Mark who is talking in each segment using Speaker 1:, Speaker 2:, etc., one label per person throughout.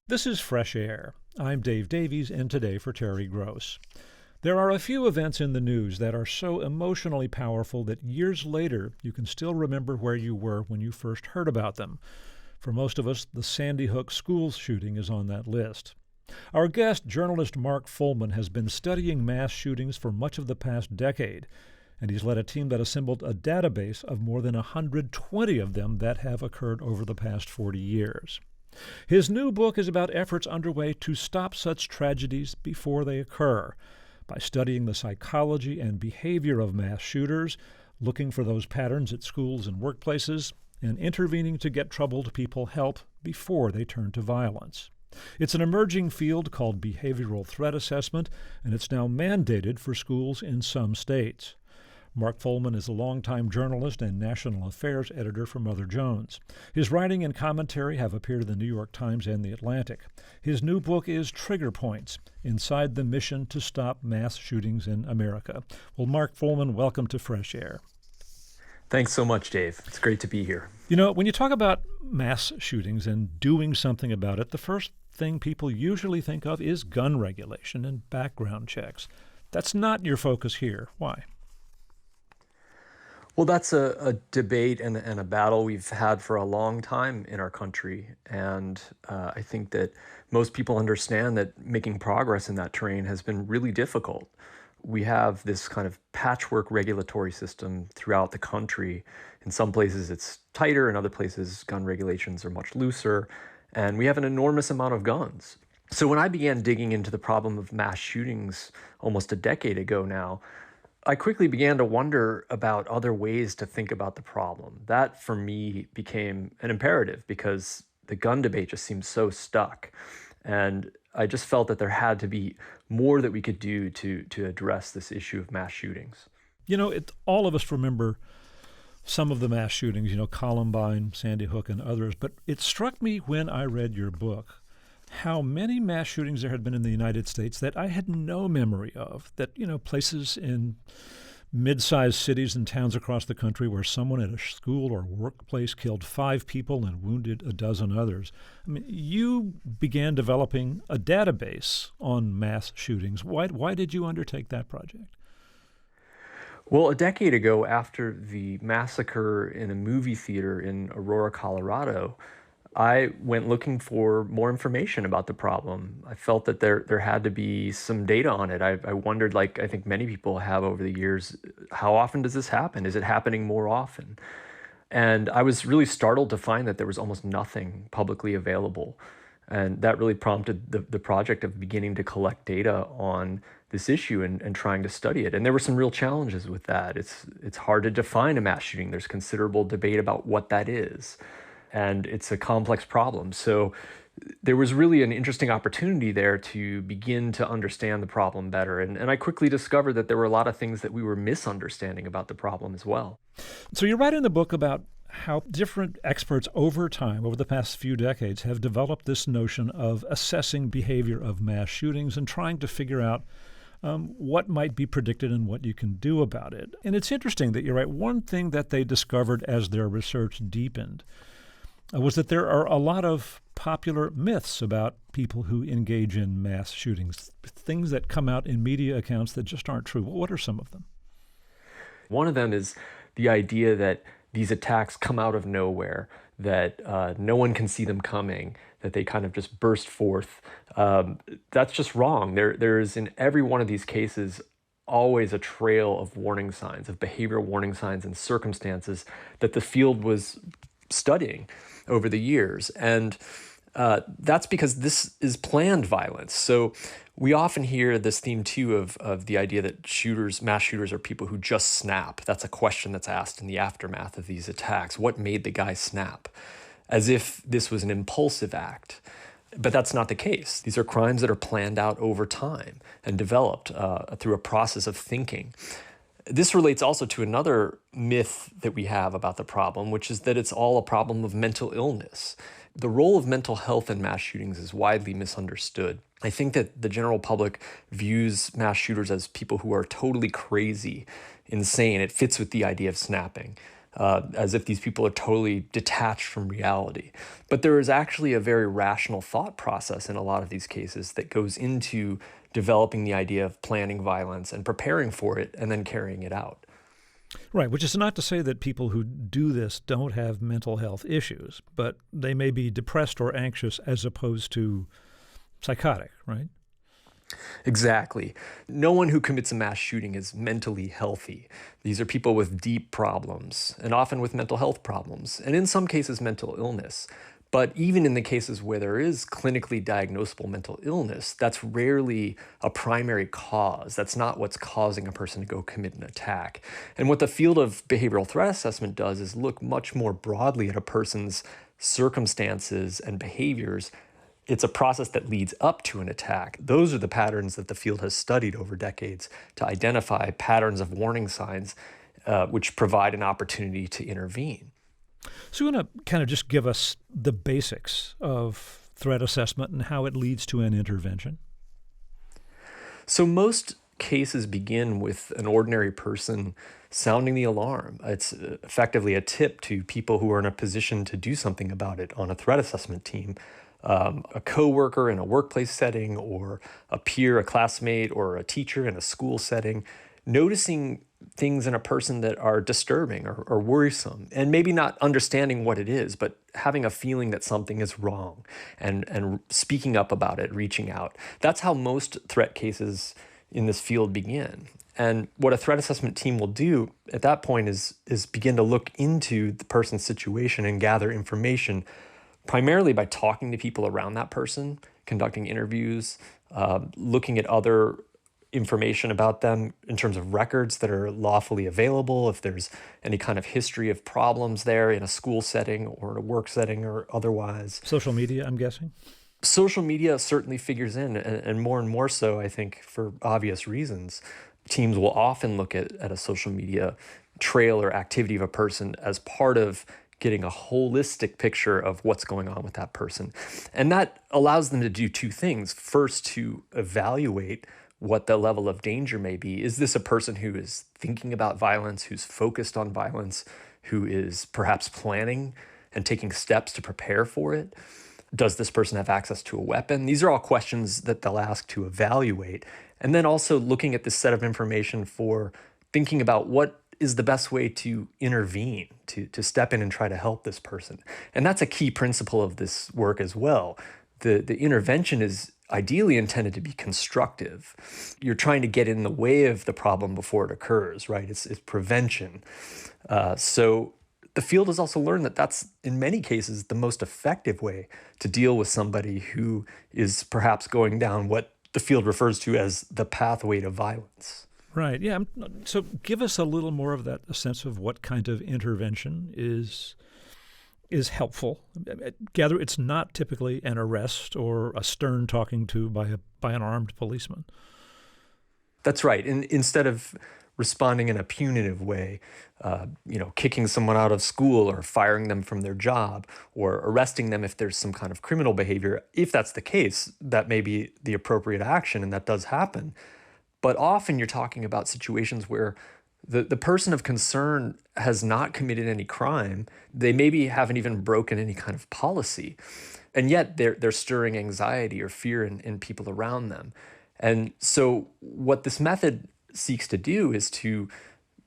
Speaker 1: This is Fresh Air. I'm Dave Davies, in today for Terry Gross. There are a few events in the news that are so emotionally powerful that years later you can still remember where you were when you first heard about them. For most of us, the Sandy Hook school shooting is on that list. Our guest, journalist Mark Follman, has been studying mass shootings for much of the past decade, and he's led a team that assembled a database of more than 120 of them that have occurred over the past 40 years. His new book is about efforts underway to stop such tragedies before they occur, by studying the psychology and behavior of mass shooters, looking for those patterns at schools and workplaces, and intervening to get troubled people help before they turn to violence. It's an emerging field called behavioral threat assessment, and it's now mandated for schools in some states. Mark Follman is a longtime journalist and national affairs editor for Mother Jones. His writing and commentary have appeared in the New York Times and The Atlantic. His new book is Trigger Points: Inside the Mission to Stop Mass Shootings in America. Well, Mark Follman, welcome to Fresh Air.
Speaker 2: Thanks so much, Dave. It's great to be here.
Speaker 1: You know, when you talk about mass shootings and doing something about it, the first thing people usually think of is gun regulation and background checks. That's not your focus here. Why?
Speaker 2: Well, that's a debate and a battle we've had for a long time in our country. And I think that most people understand that making progress in that terrain has been really difficult. We have this kind of patchwork regulatory system throughout the country. In some places it's tighter, in other places gun regulations are much looser, and we have an enormous amount of guns. So when I began digging into the problem of mass shootings almost a decade ago now, I quickly began to wonder about other ways to think about the problem. That, for me, became an imperative because the gun debate just seemed so stuck. And I just felt that there had to be more that we could do to address this issue of mass shootings.
Speaker 1: You know, all of us remember some of the mass shootings, Columbine, Sandy Hook, and others. But it struck me when I read your book how many mass shootings there had been in the United States that I had no memory of, that, places in mid-sized cities and towns across the country where someone at a school or workplace killed 5 people and wounded a dozen others. I mean, you began developing a database on mass shootings. Why did you undertake that project?
Speaker 2: Well, a decade ago, after the massacre in a movie theater in Aurora, Colorado, I went looking for more information about the problem. I felt that there had to be some data on it. I wondered, like I think many people have over the years, how often does this happen? Is it happening more often? And I was really startled to find that there was almost nothing publicly available. And that really prompted the project of beginning to collect data on this issue and trying to study it. And there were some real challenges with that. It's hard to define a mass shooting. There's considerable debate about what that is. And it's a complex problem. So there was really an interesting opportunity there to begin to understand the problem better. And I quickly discovered that there were a lot of things that we were misunderstanding about the problem as well.
Speaker 1: So you write in the book about how different experts over time, over the past few decades, have developed this notion of assessing behavior of mass shootings and trying to figure out what might be predicted and what you can do about it. And it's interesting that you write one thing that they discovered as their research deepened was that there are a lot of popular myths about people who engage in mass shootings, things that come out in media accounts that just aren't true. What are some of them?
Speaker 2: One of them is the idea that these attacks come out of nowhere, that no one can see them coming, that they kind of just burst forth. That's just wrong. There's in every one of these cases always a trail of warning signs, of behavioral warning signs and circumstances that the field was studying over the years. And that's because this is planned violence. So we often hear this theme too of the idea that mass shooters are people who just snap. That's a question that's asked in the aftermath of these attacks. What made the guy snap? As if this was an impulsive act. But that's not the case. These are crimes that are planned out over time and developed through a process of thinking. This relates also to another myth that we have about the problem, which is that it's all a problem of mental illness. The role of mental health in mass shootings is widely misunderstood. I think that the general public views mass shooters as people who are totally crazy, insane. It fits with the idea of snapping. as if these people are totally detached from reality. But there is actually a very rational thought process in a lot of these cases that goes into developing the idea of planning violence and preparing for it and then carrying it out.
Speaker 1: Right, which is not to say that people who do this don't have mental health issues, but they may be depressed or anxious as opposed to psychotic, right?
Speaker 2: Exactly. No one who commits a mass shooting is mentally healthy. These are people with deep problems, and often with mental health problems, and in some cases, mental illness. But even in the cases where there is clinically diagnosable mental illness, that's rarely a primary cause. That's not what's causing a person to go commit an attack. And what the field of behavioral threat assessment does is look much more broadly at a person's circumstances and behaviors. It's a process that leads up to an attack. Those are the patterns that the field has studied over decades to identify patterns of warning signs which provide an opportunity to intervene.
Speaker 1: So you want to kind of just give us the basics of threat assessment and how it leads to an intervention?
Speaker 2: So most cases begin with an ordinary person sounding the alarm. It's effectively a tip to people who are in a position to do something about it on a threat assessment team. A coworker in a workplace setting, or a peer, a classmate, or a teacher in a school setting, noticing things in a person that are disturbing or worrisome, and maybe not understanding what it is, but having a feeling that something is wrong and speaking up about it, reaching out. That's how most threat cases in this field begin. And what a threat assessment team will do at that point is begin to look into the person's situation and gather information, primarily by talking to people around that person, conducting interviews, looking at other information about them in terms of records that are lawfully available, if there's any kind of history of problems there in a school setting or in a work setting or otherwise.
Speaker 1: Social media, I'm guessing?
Speaker 2: Social media certainly figures in, and more so, I think, for obvious reasons. Teams will often look at a social media trail or activity of a person as part of getting a holistic picture of what's going on with that person. And that allows them to do two things. First, to evaluate what the level of danger may be. Is this a person who is thinking about violence, who's focused on violence, who is perhaps planning and taking steps to prepare for it? Does this person have access to a weapon? These are all questions that they'll ask to evaluate. And then also looking at this set of information for thinking about what is the best way to intervene, to step in and try to help this person. And that's a key principle of this work as well. The intervention is ideally intended to be constructive. You're trying to get in the way of the problem before it occurs, right? It's prevention. So the field has also learned that that's, in many cases, the most effective way to deal with somebody who is perhaps going down what the field refers to as the pathway to violence.
Speaker 1: Right. Yeah. So give us a little more of that, a sense of what kind of intervention is helpful. Gather it's not typically an arrest or a stern talking to by an armed policeman.
Speaker 2: That's right. And instead of responding in a punitive way, kicking someone out of school or firing them from their job or arresting them if there's some kind of criminal behavior, if that's the case, that may be the appropriate action, and that does happen. But often you're talking about situations where the person of concern has not committed any crime. They maybe haven't even broken any kind of policy. And yet they're stirring anxiety or fear in people around them. And so what this method seeks to do is to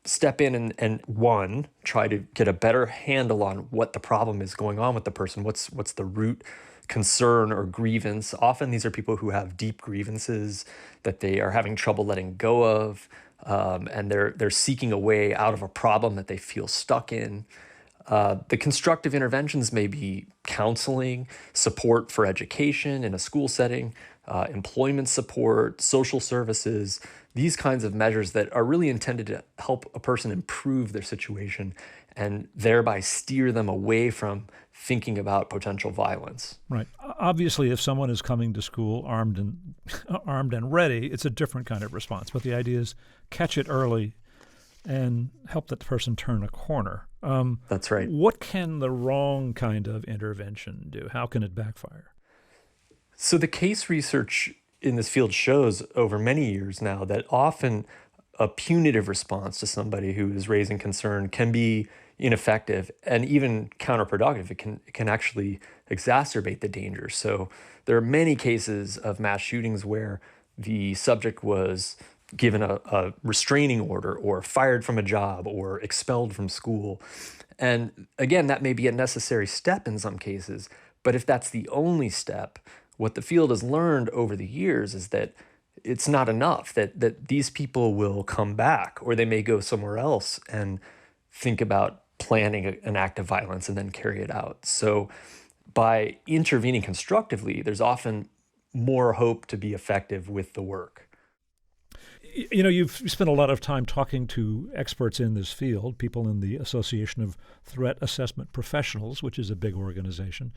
Speaker 2: step in and one, try to get a better handle on what the problem is going on with the person. What's the root concern or grievance? Often these are people who have deep grievances that they are having trouble letting go of, and they're seeking a way out of a problem that they feel stuck in. The constructive interventions may be counseling, support for education in a school setting, employment support, social services, these kinds of measures that are really intended to help a person improve their situation and thereby steer them away from thinking about potential violence.
Speaker 1: Right. Obviously, if someone is coming to school armed and ready, it's a different kind of response. But the idea is catch it early and help that person turn a corner.
Speaker 2: That's right.
Speaker 1: What can the wrong kind of intervention do? How can it backfire?
Speaker 2: So the case research in this field shows over many years now that often a punitive response to somebody who is raising concern can be ineffective and even counterproductive. It can actually exacerbate the danger. So there are many cases of mass shootings where the subject was given a restraining order or fired from a job or expelled from school. And again, that may be a necessary step in some cases, but if that's the only step, what the field has learned over the years is that it's not enough, that these people will come back, or they may go somewhere else and think about planning an act of violence and then carry it out. So by intervening constructively, there's often more hope to be effective with the work.
Speaker 1: You know, you've spent a lot of time talking to experts in this field, people in the Association of Threat Assessment Professionals, which is a big organization.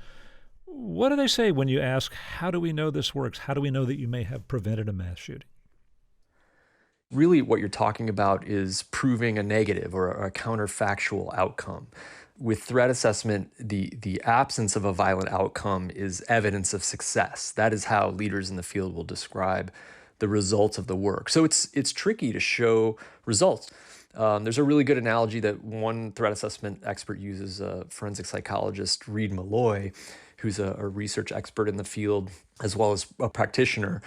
Speaker 1: What do they say when you ask, how do we know this works? How do we know that you may have prevented a mass shooting?
Speaker 2: Really, what you're talking about is proving a negative or a counterfactual outcome. With threat assessment, the absence of a violent outcome is evidence of success. That is how leaders in the field will describe the results of the work. So it's tricky to show results. There's a really good analogy that one threat assessment expert uses, forensic psychologist Reed Malloy, who's a research expert in the field as well as a practitioner.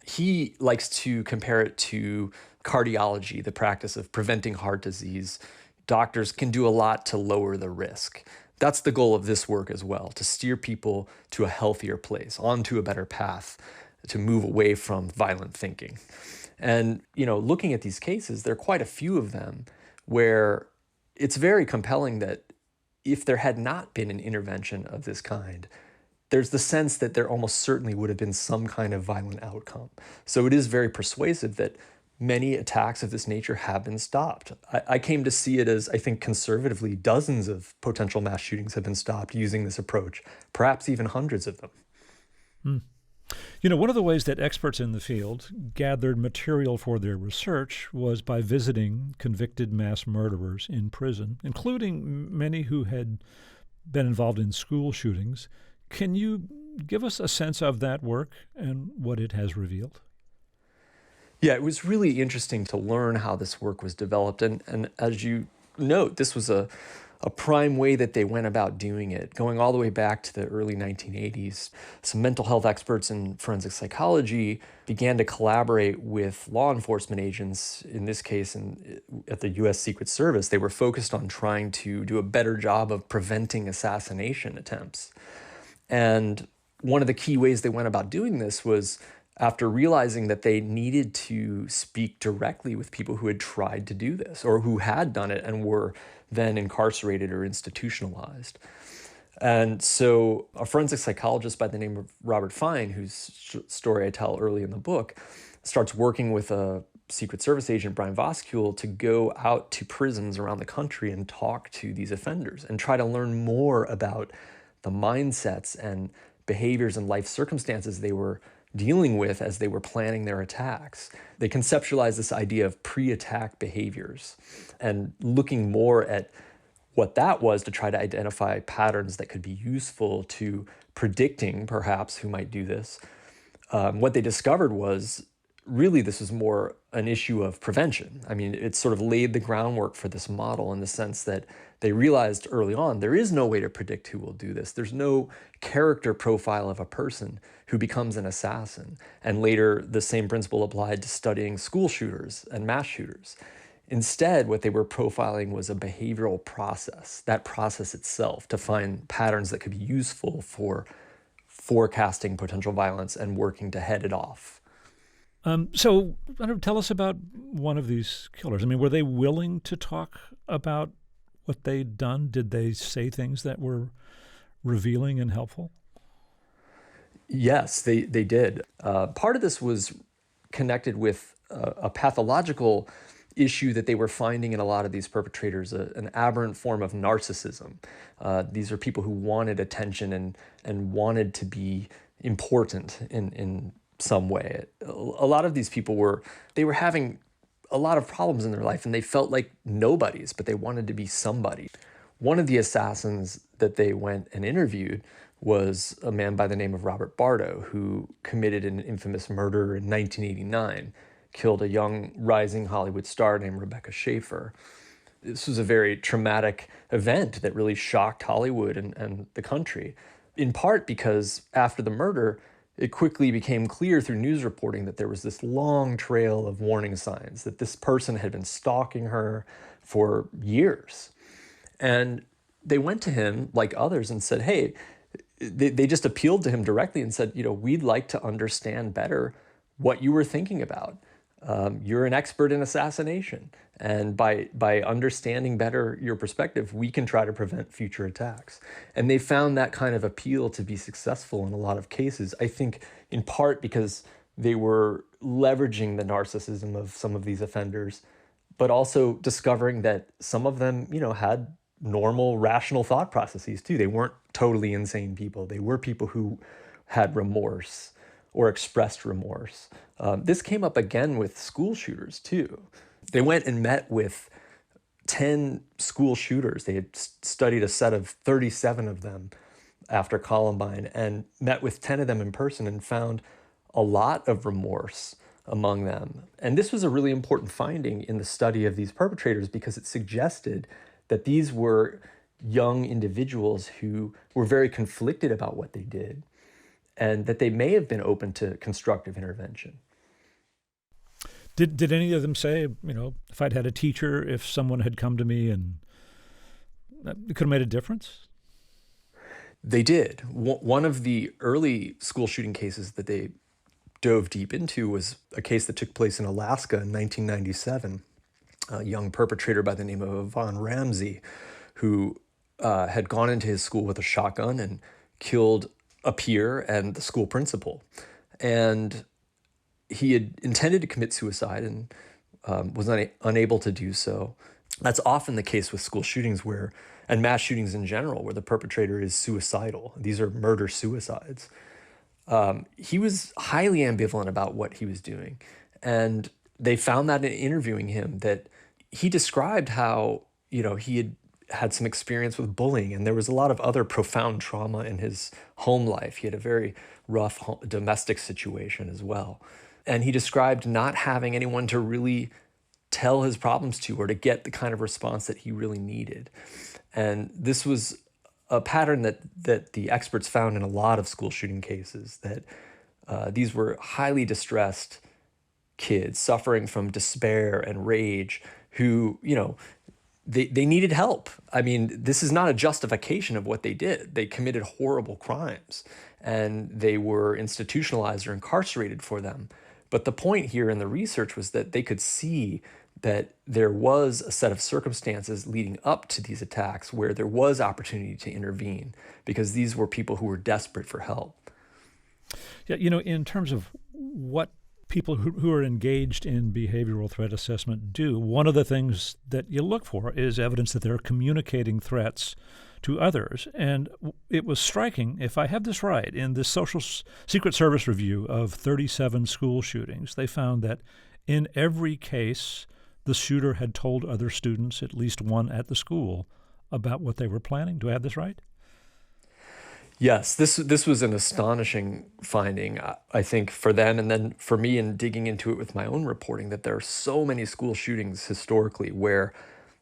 Speaker 2: He likes to compare it to cardiology, the practice of preventing heart disease. Doctors can do a lot to lower the risk. That's the goal of this work as well, to steer people to a healthier place, onto a better path, to move away from violent thinking. And, looking at these cases, there are quite a few of them where it's very compelling that if there had not been an intervention of this kind, there's the sense that there almost certainly would have been some kind of violent outcome. So it is very persuasive that many attacks of this nature have been stopped. I came to see it as, I think conservatively, dozens of potential mass shootings have been stopped using this approach, perhaps even hundreds of them.
Speaker 1: Hmm. One of the ways that experts in the field gathered material for their research was by visiting convicted mass murderers in prison, including many who had been involved in school shootings. Can you give us a sense of that work and what it has revealed?
Speaker 2: Yeah, it was really interesting to learn how this work was developed. And as you note, this was a prime way that they went about doing it, going all the way back to the early 1980s. Some mental health experts in forensic psychology began to collaborate with law enforcement agents, in this case at the U.S. Secret Service. They were focused on trying to do a better job of preventing assassination attempts. And one of the key ways they went about doing this was after realizing that they needed to speak directly with people who had tried to do this or who had done it and were then incarcerated or institutionalized. And so a forensic psychologist by the name of Robert Fine, whose story I tell early in the book, starts working with a Secret Service agent, Brian Voskuil, to go out to prisons around the country and talk to these offenders and try to learn more about the mindsets and behaviors and life circumstances they were dealing with as they were planning their attacks. They conceptualized this idea of pre-attack behaviors and looking more at what that was to try to identify patterns that could be useful to predicting perhaps who might do this. What they discovered was really this was more an issue of prevention. I mean, it sort of laid the groundwork for this model in the sense that they realized early on there is no way to predict who will do this. There's no character profile of a person who becomes an assassin. And later, the same principle applied to studying school shooters and mass shooters. Instead, what they were profiling was a behavioral process, that process itself, to find patterns that could be useful for forecasting potential violence and working to head it off.
Speaker 1: So tell us about one of these killers. I mean, were they willing to talk about what they'd done? Did they say things that were revealing and helpful?
Speaker 2: Yes, they did. Part of this was connected with a pathological issue that they were finding in a lot of these perpetrators, an aberrant form of narcissism. These are people who wanted attention and wanted to be important in some way. A lot of these people were having a lot of problems in their life and they felt like nobodies, but they wanted to be somebody. One of the assassins that they went and interviewed was a man by the name of Robert Bardo, who committed an infamous murder in 1989 killed a young rising Hollywood star named Rebecca Schaeffer. This was a very traumatic event that really shocked Hollywood and the country, in part because after the murder, it quickly became clear through news reporting that there was this long trail of warning signs, that this person had been stalking her for years. And they went to him, like others, and said, hey, they just appealed to him directly and said, we'd like to understand better what you were thinking about. You're an expert in assassination. And by understanding better your perspective, we can try to prevent future attacks. And they found that kind of appeal to be successful in a lot of cases, I think in part because they were leveraging the narcissism of some of these offenders, but also discovering that some of them, had normal, rational thought processes too. They weren't totally insane people. They were people who had remorse or expressed remorse. This came up again with school shooters too. They went and met with 10 school shooters. They had studied a set of 37 of them after Columbine and met with 10 of them in person and found a lot of remorse among them. And this was a really important finding in the study of these perpetrators because it suggested that these were young individuals who were very conflicted about what they did and that they may have been open to constructive intervention.
Speaker 1: Did any of them say, if I'd had a teacher, if someone had come to me and it could have made a difference?
Speaker 2: They did. One of the early school shooting cases that they dove deep into was a case that took place in Alaska in 1997. A young perpetrator by the name of Yvonne Ramsey, who had gone into his school with a shotgun and killed a peer and the school principal. And he had intended to commit suicide and was unable to do so. That's often the case with school shootings and mass shootings in general, where the perpetrator is suicidal. These are murder-suicides. He was highly ambivalent about what he was doing. And they found that in interviewing him, that he described how, he had some experience with bullying, and there was a lot of other profound trauma in his home life. He had a very rough domestic situation as well. And he described not having anyone to really tell his problems to or to get the kind of response that he really needed. And this was a pattern that the experts found in a lot of school shooting cases, that these were highly distressed kids suffering from despair and rage who, they needed help. I mean, this is not a justification of what they did. They committed horrible crimes and they were institutionalized or incarcerated for them. But the point here in the research was that they could see that there was a set of circumstances leading up to these attacks where there was opportunity to intervene because these were people who were desperate for help.
Speaker 1: Yeah, in terms of what people who are engaged in behavioral threat assessment do, one of the things that you look for is evidence that they're communicating threats to others. And it was striking, if I have this right, in the Secret Service review of 37 school shootings, they found that in every case, the shooter had told other students, at least one at the school, about what they were planning. Do I have this right?
Speaker 2: Yes, this was an astonishing finding, I think, for them, and then for me in digging into it with my own reporting, that there are so many school shootings historically where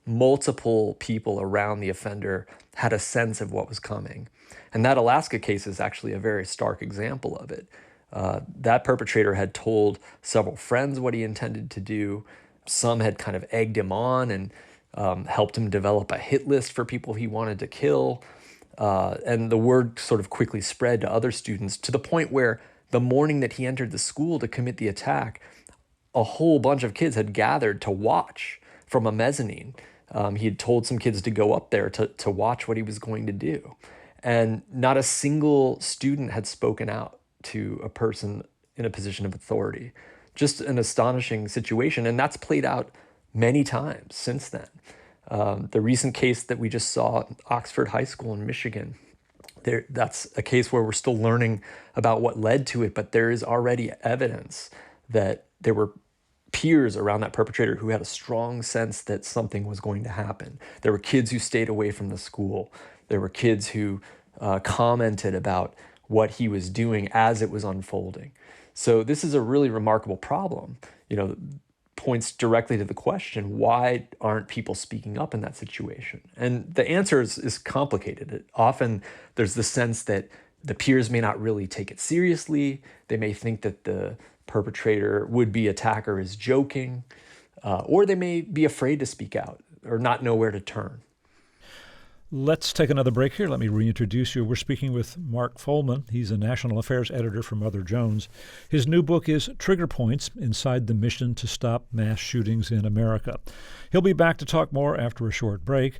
Speaker 2: multiple people around the offender had a sense of what was coming. And that Alaska case is actually a very stark example of it. That perpetrator had told several friends what he intended to do. Some had kind of egged him on and helped him develop a hit list for people he wanted to kill. And the word sort of quickly spread to other students to the point where the morning that he entered the school to commit the attack, a whole bunch of kids had gathered to watch from a mezzanine. He had told some kids to go up there to watch what he was going to do. And not a single student had spoken out to a person in a position of authority. Just an astonishing situation. And that's played out many times since then. The recent case that we just saw at Oxford High School in Michigan, that's a case where we're still learning about what led to it, but there is already evidence that there were peers around that perpetrator who had a strong sense that something was going to happen. There were kids who stayed away from the school. There were kids who commented about what he was doing as it was unfolding. So this is a really remarkable problem, points directly to the question, why aren't people speaking up in that situation? And the answer is complicated. Often there's the sense that the peers may not really take it seriously. They may think that the perpetrator, would-be attacker, is joking, or they may be afraid to speak out or not know where to turn.
Speaker 1: Let's take another break here. Let me reintroduce you. We're speaking with Mark Follman. He's a national affairs editor for Mother Jones. His new book is Trigger Points: Inside the Mission to Stop Mass Shootings in America. He'll be back to talk more after a short break.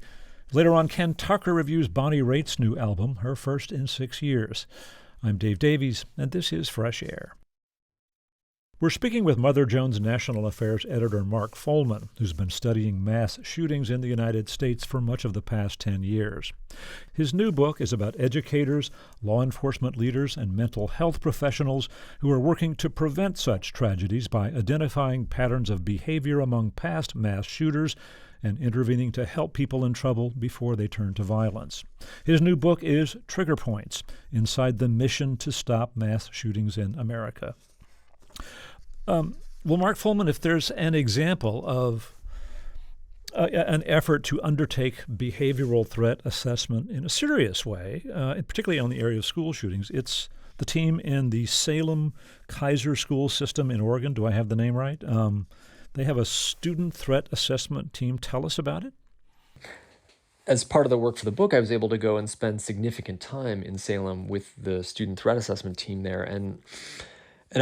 Speaker 1: Later on, Ken Tucker reviews Bonnie Raitt's new album, her first in 6 years. I'm Dave Davies, and this is Fresh Air. We're speaking with Mother Jones National Affairs editor Mark Follman, who's been studying mass shootings in the United States for much of the past 10 years. His new book is about educators, law enforcement leaders, and mental health professionals who are working to prevent such tragedies by identifying patterns of behavior among past mass shooters and intervening to help people in trouble before they turn to violence. His new book is Trigger Points: Inside the Mission to Stop Mass Shootings in America. Well, Mark Follman, if there's an example of an effort to undertake behavioral threat assessment in a serious way, particularly on the area of school shootings, it's the team in the Salem Kaiser school system in Oregon. Do I have the name right? They have a student threat assessment team. Tell us about it.
Speaker 2: As part of the work for the book, I was able to go and spend significant time in Salem with the student threat assessment team there. And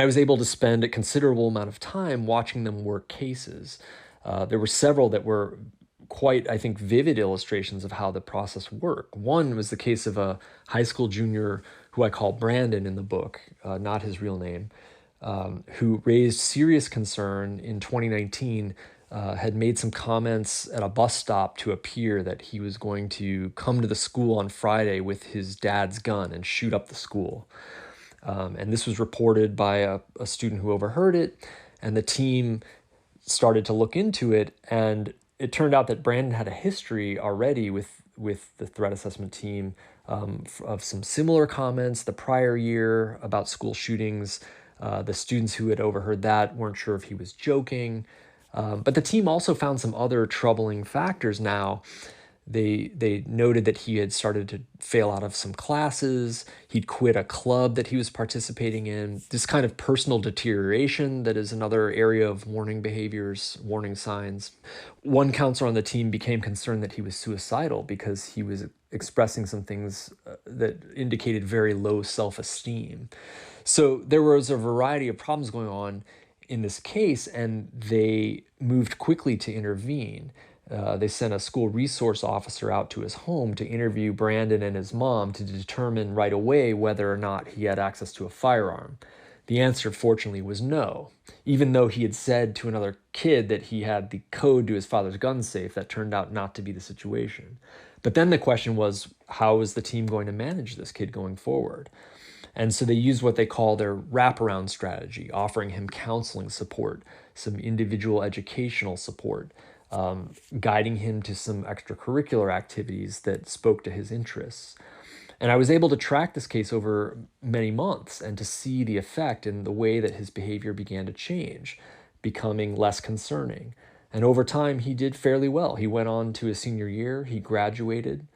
Speaker 2: I was able to spend a considerable amount of time watching them work cases. There were several that were quite, I think, vivid illustrations of how the process worked. One was the case of a high school junior who I call Brandon in the book, not his real name, who raised serious concern in 2019, had made some comments at a bus stop to a peer that he was going to come to the school on Friday with his dad's gun and shoot up the school. And this was reported by a student who overheard it, and the team started to look into it, and it turned out that Brandon had a history already with the threat assessment team of some similar comments the prior year about school shootings. The students who had overheard that weren't sure if he was joking, but the team also found some other troubling factors now. They noted that he had started to fail out of some classes. He'd quit a club that he was participating in. This kind of personal deterioration that is another area of warning behaviors, warning signs. One counselor on the team became concerned that he was suicidal because he was expressing some things that indicated very low self-esteem. So there was a variety of problems going on in this case, and they moved quickly to intervene. They sent a school resource officer out to his home to interview Brandon and his mom to determine right away whether or not he had access to a firearm. The answer, fortunately, was no. Even though he had said to another kid that he had the code to his father's gun safe, that turned out not to be the situation. But then the question was, how is the team going to manage this kid going forward? And so they used what they call their wraparound strategy, offering him counseling support, some individual educational support, guiding him to some extracurricular activities that spoke to his interests. And I was able to track this case over many months and to see the effect in the way that his behavior began to change, becoming less concerning. And over time, he did fairly well. He went on to his senior year, he graduated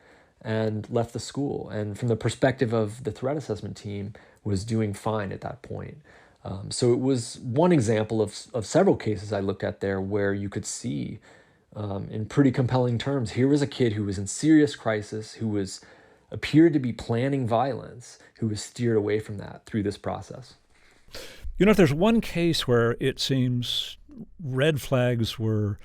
Speaker 2: and left the school. And from the perspective of the threat assessment team, was doing fine at that point. So it was one example of several cases I looked at there where you could see in pretty compelling terms, here was a kid who was in serious crisis, who appeared to be planning violence, who was steered away from that through this process.
Speaker 1: You know, if there's one case where it seems red flags were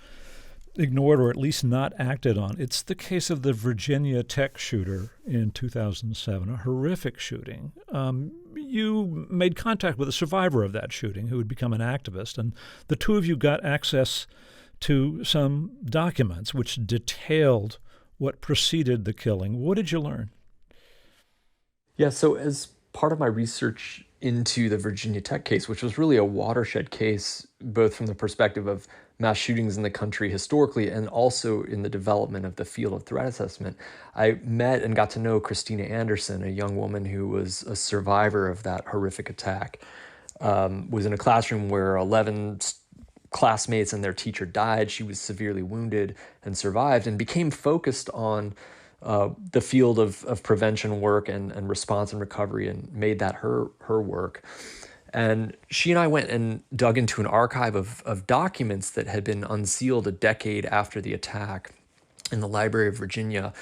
Speaker 1: ignored or at least not acted on, it's the case of the Virginia Tech shooter in 2007, a horrific shooting. You made contact with a survivor of that shooting who had become an activist, and the two of you got access to some documents which detailed what preceded the killing. What did you learn?
Speaker 2: Yeah, so as part of my research into the Virginia Tech case, which was really a watershed case, both from the perspective of mass shootings in the country historically and also in the development of the field of threat assessment, I met and got to know Christina Anderson, a young woman who was a survivor of that horrific attack. Was in a classroom where 11 classmates and their teacher died. She was severely wounded and survived, and became focused on the field of prevention work and response and recovery, and made that her work. And she and I went and dug into an archive of documents that had been unsealed a decade after the attack in the Library of Virginia,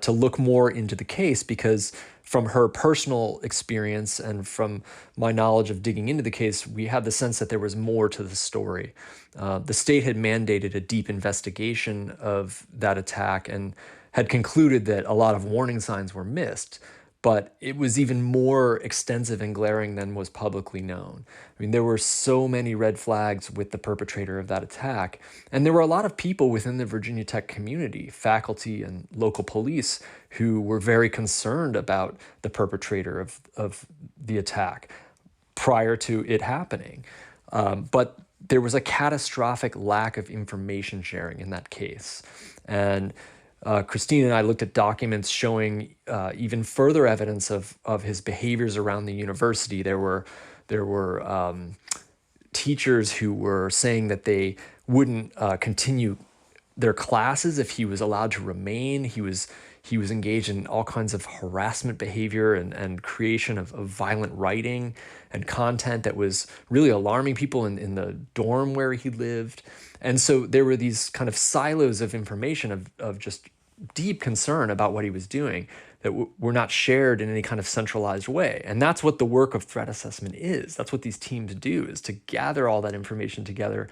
Speaker 2: to look more into the case, because from her personal experience and from my knowledge of digging into the case, we had the sense that there was more to the story. The state had mandated a deep investigation of that attack and had concluded that a lot of warning signs were missed, but it was even more extensive and glaring than was publicly known. I mean, there were so many red flags with the perpetrator of that attack, and there were a lot of people within the Virginia Tech community, faculty and local police, who were very concerned about the perpetrator of the attack prior to it happening. But there was a catastrophic lack of information sharing in that case. And Christine and I looked at documents showing even further evidence of his behaviors around the university. There were teachers who were saying that they wouldn't continue their classes if he was allowed to remain. He was engaged in all kinds of harassment behavior and creation of violent writing and content that was really alarming people in the dorm where he lived. And so there were these kind of silos of information of just deep concern about what he was doing that were not shared in any kind of centralized way. And that's what the work of threat assessment is. That's what these teams do, is to gather all that information together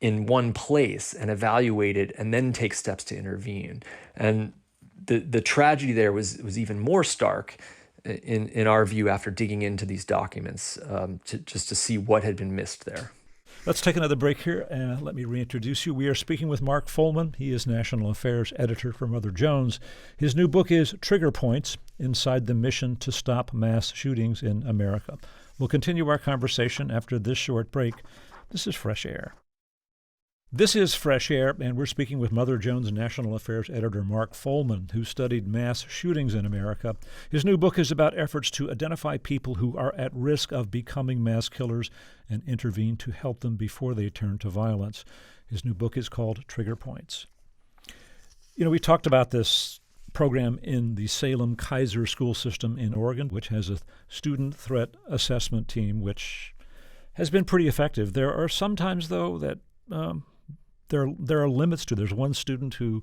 Speaker 2: in one place and evaluate it, and then take steps to intervene. And the tragedy there was even more stark in our view after digging into these documents, to see what had been missed there.
Speaker 1: Let's take another break here, and let me reintroduce you. We are speaking with Mark Follman. He is National Affairs Editor for Mother Jones. His new book is Trigger Points: Inside the Mission to Stop Mass Shootings in America. We'll continue our conversation after this short break. This is Fresh Air. This is Fresh Air, and we're speaking with Mother Jones National Affairs Editor Mark Follman, who studied mass shootings in America. His new book is about efforts to identify people who are at risk of becoming mass killers and intervene to help them before they turn to violence. His new book is called Trigger Points. You know, we talked about this program in the Salem Kaiser school system in Oregon, which has a student threat assessment team, which has been pretty effective. There are some times, though, that there are limits to. There's one student who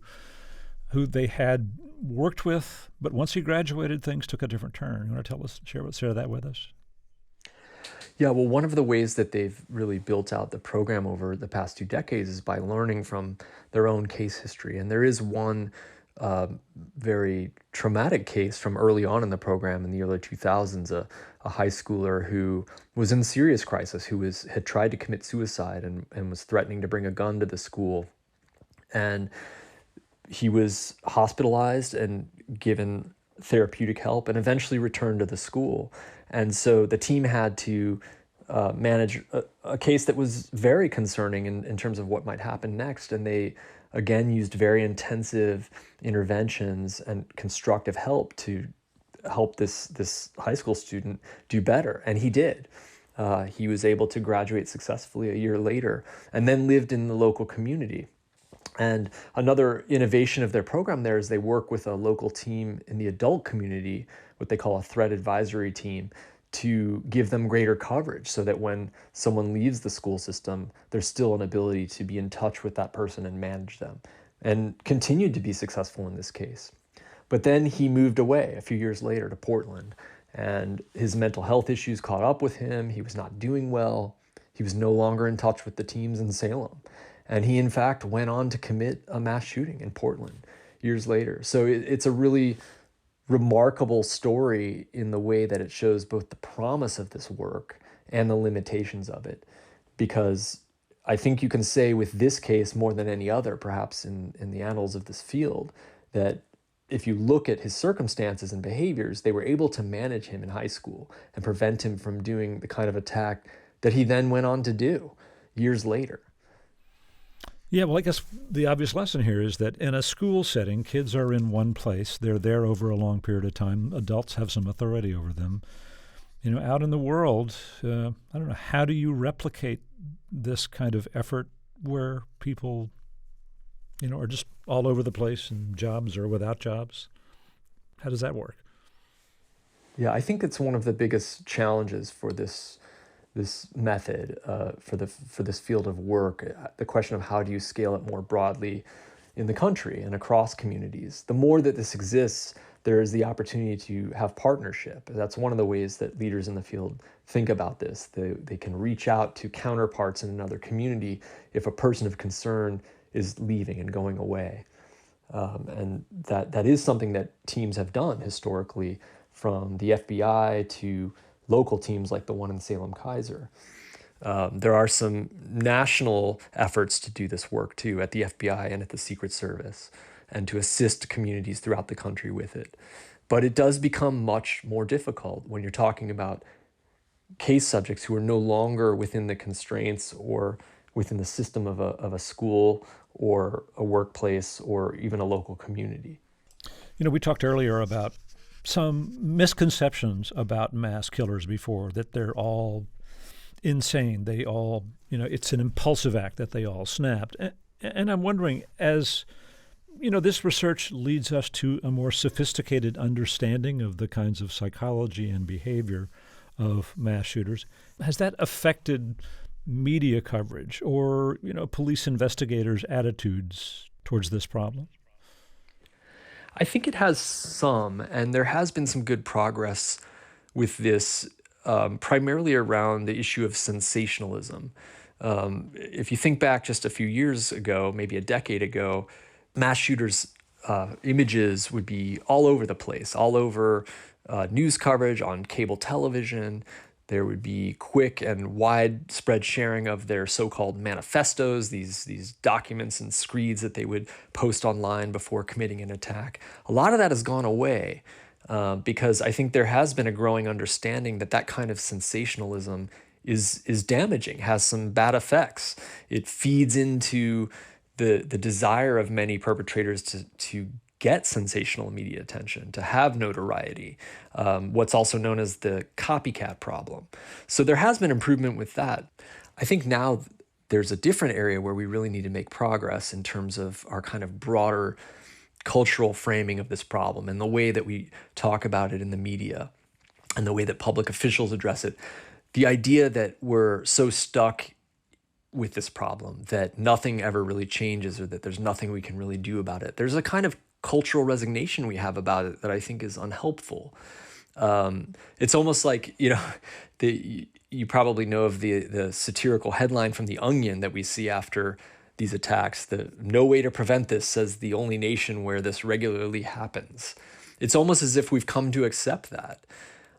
Speaker 1: they had worked with, but once he graduated, things took a different turn. You want to share that with us?
Speaker 2: Yeah, well, one of the ways that they've really built out the program over the past 2 decades is by learning from their own case history. And there is one very traumatic case from early on in the program in the early 2000s, a high schooler who was in serious crisis, who had tried to commit suicide and was threatening to bring a gun to the school. And he was hospitalized and given therapeutic help and eventually returned to the school. And so the team had to manage a case that was very concerning in terms of what might happen next. And they, again, used very intensive interventions and constructive help to help this high school student do better. And he did. He was able to graduate successfully a year later and then lived in the local community. And another innovation of their program there is they work with a local team in the adult community, what they call a threat advisory team, to give them greater coverage so that when someone leaves the school system, there's still an ability to be in touch with that person and manage them, and continued to be successful in this case. But then he moved away a few years later to Portland, and his mental health issues caught up with him. He was not doing well. He was no longer in touch with the teams in Salem. And he, in fact, went on to commit a mass shooting in Portland years later. So it's a really remarkable story in the way that it shows both the promise of this work and the limitations of it. Because I think you can say with this case more than any other, perhaps in the annals of this field, that if you look at his circumstances and behaviors, they were able to manage him in high school and prevent him from doing the kind of attack that he then went on to do years later.
Speaker 1: Yeah, well, I guess the obvious lesson here is that in a school setting, kids are in one place. They're there over a long period of time. Adults have some authority over them. Out in the world, I don't know, how do you replicate this kind of effort where people, are just all over the place in jobs or without jobs? How does that work?
Speaker 2: Yeah, I think it's one of the biggest challenges for this method, for this field of work. The question of how do you scale it more broadly in the country and across communities. The more that this exists, there is the opportunity to have partnership. That's one of the ways that leaders in the field think about this. They can reach out to counterparts in another community if a person of concern is leaving and going away. And that is something that teams have done historically, from the FBI to local teams like the one in Salem-Keizer. There are some national efforts to do this work too at the FBI and at the Secret Service, and to assist communities throughout the country with it. But it does become much more difficult when you're talking about case subjects who are no longer within the constraints or within the system of a school or a workplace or even a local community.
Speaker 1: We talked earlier about some misconceptions about mass killers before, that they're all insane. They all, it's an impulsive act that they all snapped. And I'm wondering, as, this research leads us to a more sophisticated understanding of the kinds of psychology and behavior of mass shooters, has that affected media coverage or, police investigators' attitudes towards this problem?
Speaker 2: I think it has some, and there has been some good progress with this, primarily around the issue of sensationalism. If you think back just a few years ago, maybe a decade ago, mass shooters' images would be all over the place, all over news coverage, on cable television. There would be quick and widespread sharing of their so-called manifestos, these documents and screeds that they would post online before committing an attack. A lot of that has gone away because I think there has been a growing understanding that that kind of sensationalism is damaging, has some bad effects. It feeds into the desire of many perpetrators to get sensational media attention, to have notoriety, what's also known as the copycat problem. So there has been improvement with that. I think now there's a different area where we really need to make progress in terms of our kind of broader cultural framing of this problem and the way that we talk about it in the media and the way that public officials address it. The idea that we're so stuck with this problem that nothing ever really changes, or that there's nothing we can really do about it. There's a kind of cultural resignation we have about it that I think is unhelpful. It's almost like, you probably know of the satirical headline from The Onion that we see after these attacks: "No way to prevent this, says the only nation where this regularly happens." It's almost as if we've come to accept that.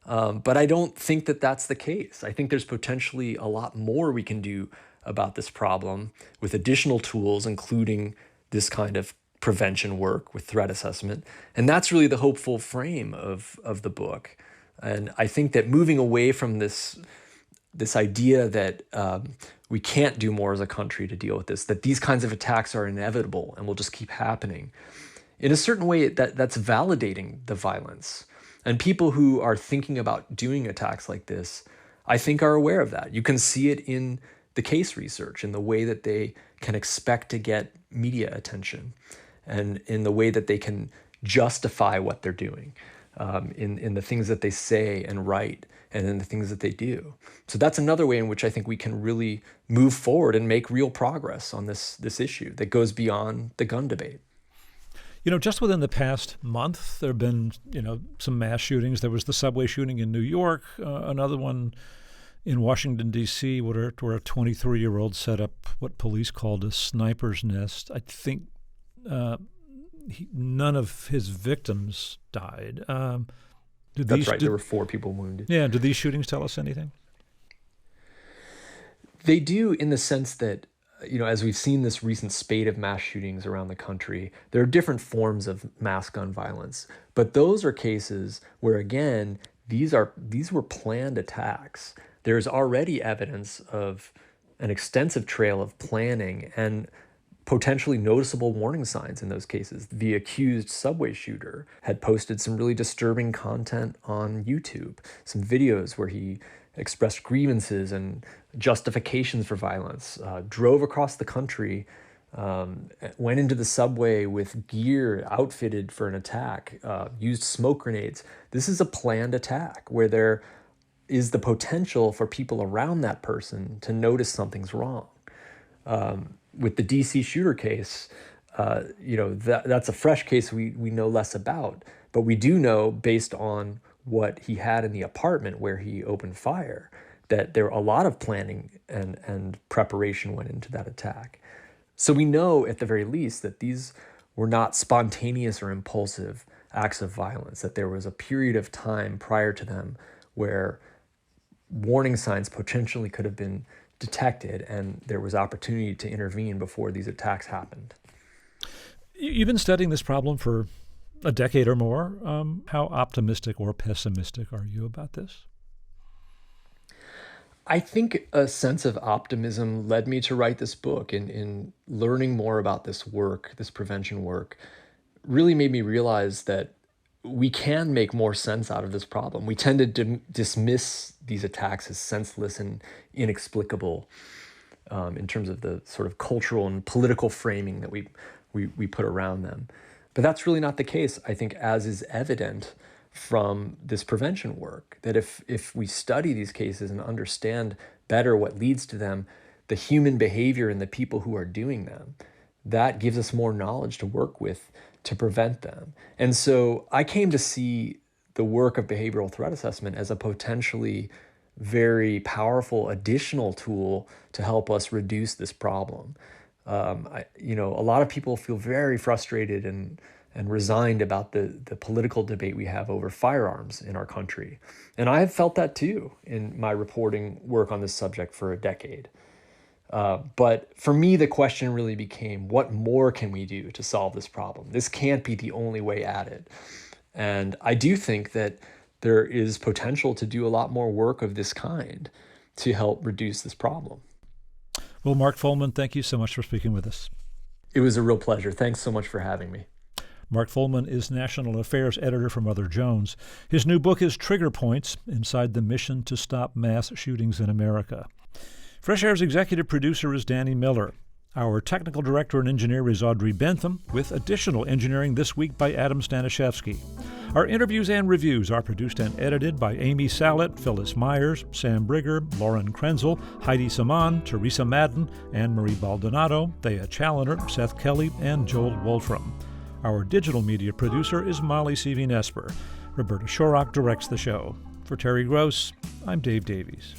Speaker 2: But I don't think that that's the case. I think there's potentially a lot more we can do about this problem with additional tools, including this kind of prevention work with threat assessment. And that's really the hopeful frame of the book. And I think that moving away from this idea that we can't do more as a country to deal with this, that these kinds of attacks are inevitable and will just keep happening, in a certain way that's validating the violence. And people who are thinking about doing attacks like this, I think, are aware of that. You can see it in the case research, in the way that they can expect to get media attention, and in the way that they can justify what they're doing, in the things that they say and write, and in the things that they do. So that's another way in which I think we can really move forward and make real progress on this issue that goes beyond the gun debate.
Speaker 1: Just within the past month, there have been, some mass shootings. There was the subway shooting in New York, another one in Washington, D.C., where a 23-year-old set up what police called a sniper's nest. I think none of his victims died.
Speaker 2: That's right. There were 4 people wounded.
Speaker 1: Yeah. Do these shootings tell us anything?
Speaker 2: They do, in the sense that as we've seen this recent spate of mass shootings around the country, there are different forms of mass gun violence. But those are cases where, again, these were planned attacks. There's already evidence of an extensive trail of planning and potentially noticeable warning signs in those cases. The accused subway shooter had posted some really disturbing content on YouTube, some videos where he expressed grievances and justifications for violence, drove across the country, went into the subway with gear outfitted for an attack, used smoke grenades. This is a planned attack where there is the potential for people around that person to notice something's wrong. With the DC shooter case, that's a fresh case we know less about, but we do know, based on what he had in the apartment where he opened fire, that a lot of planning and preparation went into that attack. So we know, at the very least, that these were not spontaneous or impulsive acts of violence, that there was a period of time prior to them where warning signs potentially could have been detected and there was opportunity to intervene before these attacks happened.
Speaker 1: You've been studying this problem for a decade or more. How optimistic or pessimistic are you about this?
Speaker 2: I think a sense of optimism led me to write this book, and in learning more about this work, this prevention work, really made me realize that we can make more sense out of this problem. We tend to dismiss these attacks as senseless and inexplicable in terms of the sort of cultural and political framing that we put around them. But that's really not the case, I think, as is evident from this prevention work, that if we study these cases and understand better what leads to them, the human behavior and the people who are doing them, that gives us more knowledge to work with to prevent them. And so I came to see the work of behavioral threat assessment as a potentially very powerful additional tool to help us reduce this problem. A lot of people feel very frustrated and resigned about the political debate we have over firearms in our country. And I have felt that too in my reporting work on this subject for a decade. But for me, the question really became, what more can we do to solve this problem? This can't be the only way at it. And I do think that there is potential to do a lot more work of this kind to help reduce this problem.
Speaker 1: Well, Mark Follman, thank you so much for speaking with us.
Speaker 2: It was a real pleasure. Thanks so much for having me.
Speaker 1: Mark Follman is National Affairs Editor for Mother Jones. His new book is Trigger Points: Inside the Mission to Stop Mass Shootings in America. Fresh Air's executive producer is Danny Miller. Our technical director and engineer is Audrey Bentham, with additional engineering this week by Adam Stanishevsky. Our interviews and reviews are produced and edited by Amy Sallet, Phyllis Myers, Sam Brigger, Lauren Krenzel, Heidi Saman, Teresa Madden, Anne-Marie Baldonado, Thea Challoner, Seth Kelly, and Joel Wolfram. Our digital media producer is Molly Seavey-Nesper. Roberta Shorrock directs the show. For Terry Gross, I'm Dave Davies.